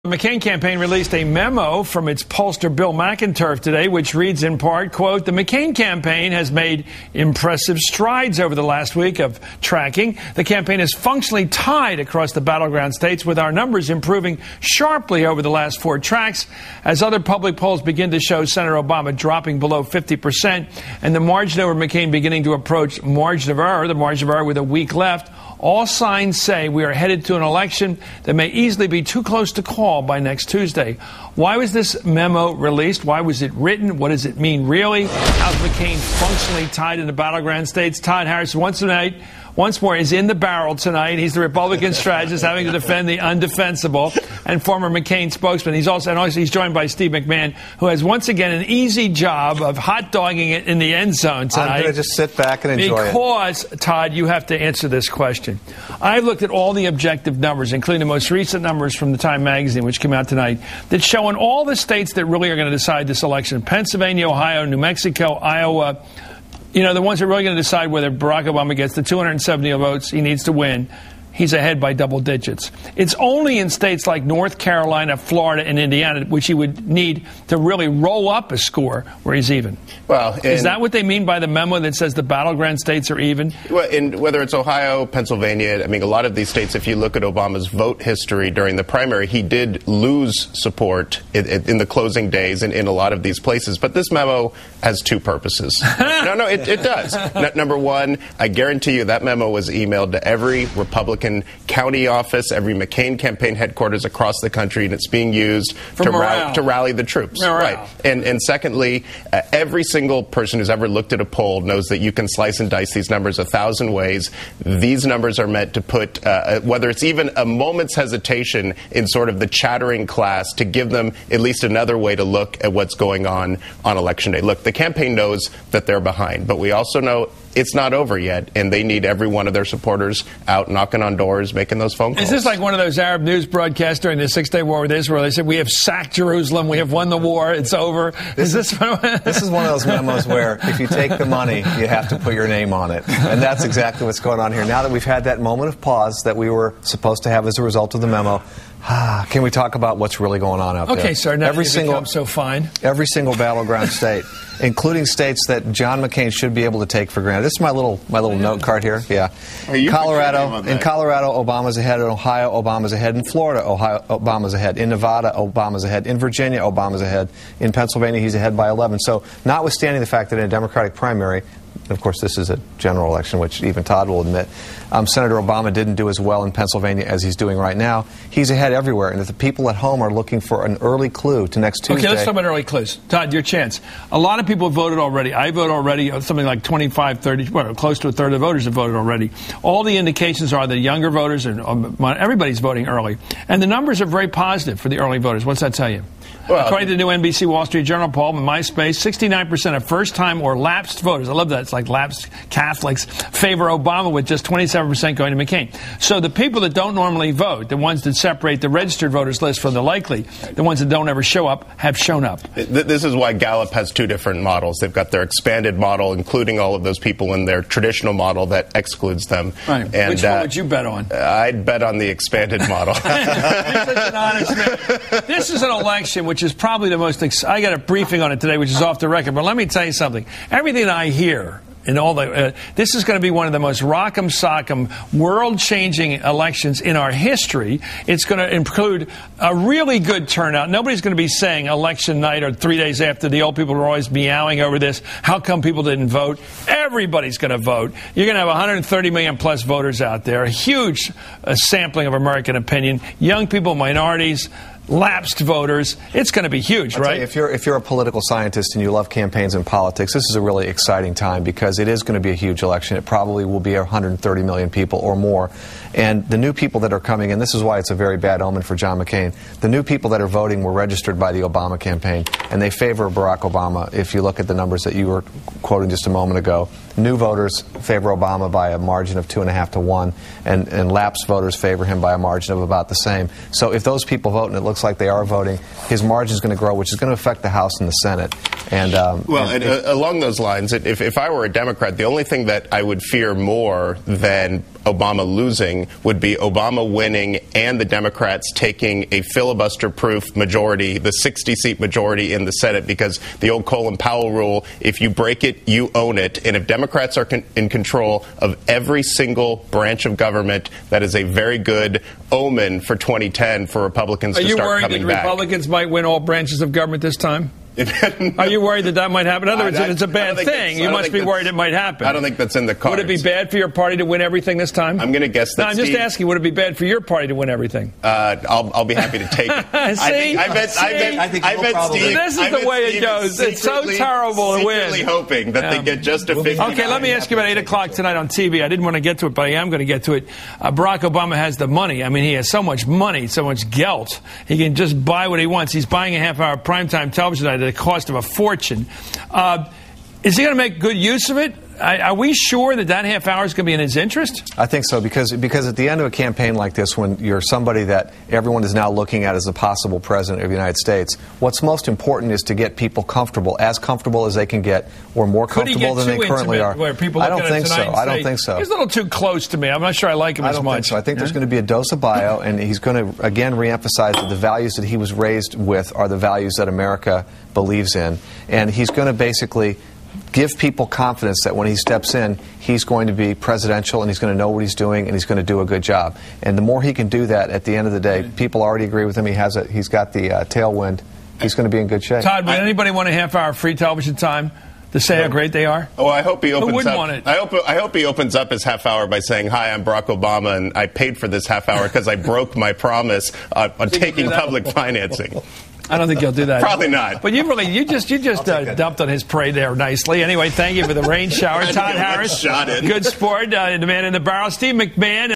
The McCain campaign released a memo from its pollster Bill McInturf today, which reads in part, quote, "The McCain campaign has made impressive strides over the last week of tracking. The campaign is functionally tied across the battleground states, with our numbers improving sharply over the last 4 tracks as other public polls begin to show Senator Obama dropping below 50% and the margin over McCain beginning to approach margin of error, the margin of error with a week left. All signs say we are headed to an election that may easily be too close to call by next Tuesday." Why was this memo released? Why was it written? What does it mean really? How's McCain functionally tied in the battleground states? Todd Harris once more is in the barrel tonight. He's the Republican strategist having to defend the undefensible and former McCain spokesman. He's joined by Steve McMahon, who has once again an easy job of hot-dogging it in the end zone tonight. I'm going to just sit back and enjoy it. Because, Todd, you have to answer this question. I've looked at all the objective numbers, including the most recent numbers from the Time magazine, which came out tonight, that show in all the states that really are going to decide this election: Pennsylvania, Ohio, New Mexico, Iowa. You know, the ones that are really going to decide whether Barack Obama gets the 270 votes he needs to win. He's ahead by double digits. It's only in states like North Carolina, Florida, and Indiana, which he would need to really roll up a score, where he's even. Well, is that what they mean by the memo that says the battleground states are even? Well, whether it's Ohio, Pennsylvania, I mean, a lot of these states, if you look at Obama's vote history during the primary, he did lose support in the closing days in a lot of these places. But this memo has 2 purposes. No, it does. Number one, I guarantee you that memo was emailed to every Republican county office, every McCain campaign headquarters across the country, and it's being used to rally the troops. Right. And secondly, every single person who's ever looked at a poll knows that you can slice and dice these numbers 1,000 ways. These numbers are meant to put, whether it's even a moment's hesitation in sort of the chattering class, to give them at least another way to look at what's going on Election Day. Look, the campaign knows that they're behind, but we also know it's not over yet, and they need every one of their supporters out knocking on doors, making those phone calls. Is this like one of those Arab news broadcasts during the 6-Day War with Israel? They said, we have sacked Jerusalem, we have won the war, it's over. This is one of those memos where if you take the money, you have to put your name on it. And that's exactly what's going on here. Now that we've had that moment of pause that we were supposed to have as a result of the memo, can we talk about what's really going on out there? Okay, sir. Now you've become so fine. Every single battleground state, including states that John McCain should be able to take for granted. This is my little note card here. Yeah. Colorado. In Colorado, Obama's ahead. In Ohio, Obama's ahead. In Florida, Obama's ahead. In Nevada, Obama's ahead. In Virginia, Obama's ahead. In Pennsylvania, he's ahead by 11. So, notwithstanding the fact that in a Democratic primary, of course, this is a general election, which even Todd will admit, Senator Obama didn't do as well in Pennsylvania as he's doing right now. He's ahead everywhere. And if the people at home are looking for an early clue to next Tuesday... Okay, let's talk about early clues. Todd, your chance. A lot of people have voted already. I vote already. Something like 25, 30, well, close to a third of the voters have voted already. All the indications are that younger voters, and everybody's voting early. And the numbers are very positive for the early voters. What's that tell you? Well, according to the new NBC Wall Street Journal poll in MySpace, 69% of first-time or lapsed voters, I love that, it's like lapsed Catholics, favor Obama, with just 27% going to McCain. So the people that don't normally vote, the ones that separate the registered voters list from the likely, the ones that don't ever show up, have shown up. This is why Gallup has 2 different models. They've got their expanded model, including all of those people, in their traditional model that excludes them. Right. And, which one would you bet on? I'd bet on the expanded model. You're such an honest man. This is an election which is probably the most... I got a briefing on it today, which is off the record, but let me tell you something. Everything I hear in all the... this is going to be one of the most rock'em sock'em, world-changing elections in our history. It's going to include a really good turnout. Nobody's going to be saying election night or 3 days after, the old people were always meowing over this. How come people didn't vote? Everybody's going to vote. You're going to have 130 million plus voters out there, a huge sampling of American opinion, young people, minorities, lapsed voters. It's going to be huge, right? If you're a political scientist and you love campaigns and politics, this is a really exciting time, because it is going to be a huge election. It probably will be 130 million people or more. And the new people that are coming in, this is why it's a very bad omen for John McCain. The new people that are voting were registered by the Obama campaign, and they favor Barack Obama. If you look at the numbers that you were quoting just a moment ago, new voters favor Obama by a margin of 2.5 to 1, and lapsed voters favor him by a margin of about the same. So if those people vote, and it looks like they are voting, his margin is going to grow, which is going to affect the House and the Senate. And along those lines, if I were a Democrat, the only thing that I would fear more than Obama losing would be Obama winning and the Democrats taking a filibuster-proof majority, the 60-seat majority in the Senate, because the old Colin Powell rule, if you break it, you own it. And if Democrats are in control of every single branch of government, that is a very good omen for 2010 for Republicans to start coming back. Are you worried that Republicans might win all branches of government this time? Are you worried that might happen? In other words, if it's a bad thing, you must be worried it might happen. I don't think that's in the cards. Would it be bad for your party to win everything this time? I'm going to guess that. No, I'm just asking, would it be bad for your party to win everything? I'll be happy to take it. I bet Steve. This is the way it goes. It's so terrible to win. Secretly hoping that they get just a 50. Okay, let me ask you about 8 o'clock tonight on TV. I didn't want to get to it, but I am going to get to it. Barack Obama has the money. I mean, he has so much money, so much gelt. He can just buy what he wants. He's buying a half-hour primetime television at the cost of a fortune. Is he going to make good use of it? Are we sure that half hour is going to be in his interest? I think so, because at the end of a campaign like this, when you're somebody that everyone is now looking at as a possible president of the United States, what's most important is to get people comfortable as they can get, or more comfortable than they currently are. Where people I don't think so. I don't think so. He's a little too close to me. I'm not sure I like him as much. I don't think so. I think there's going to be a dose of bio, and he's going to again reemphasize that the values that he was raised with are the values that America believes in, and he's going to basically give people confidence that when he steps in, he's going to be presidential and he's going to know what he's doing and he's going to do a good job. And the more he can do that, at the end of the day, people already agree with him. He's got the tailwind. He's going to be in good shape. Todd, would anybody want a half-hour free television time to say how great they are? Oh, I hope he opens Who wouldn't up. Want it? I hope he opens up his half hour by saying, "Hi, I'm Barack Obama, and I paid for this half hour because I broke my promise on taking public financing." I don't think he'll do that. Probably not. But you just dumped on his parade there nicely. Anyway, thank you for the rain shower. Todd Harris, shot in. Good sport, the man in the barrel. Steve McMahon.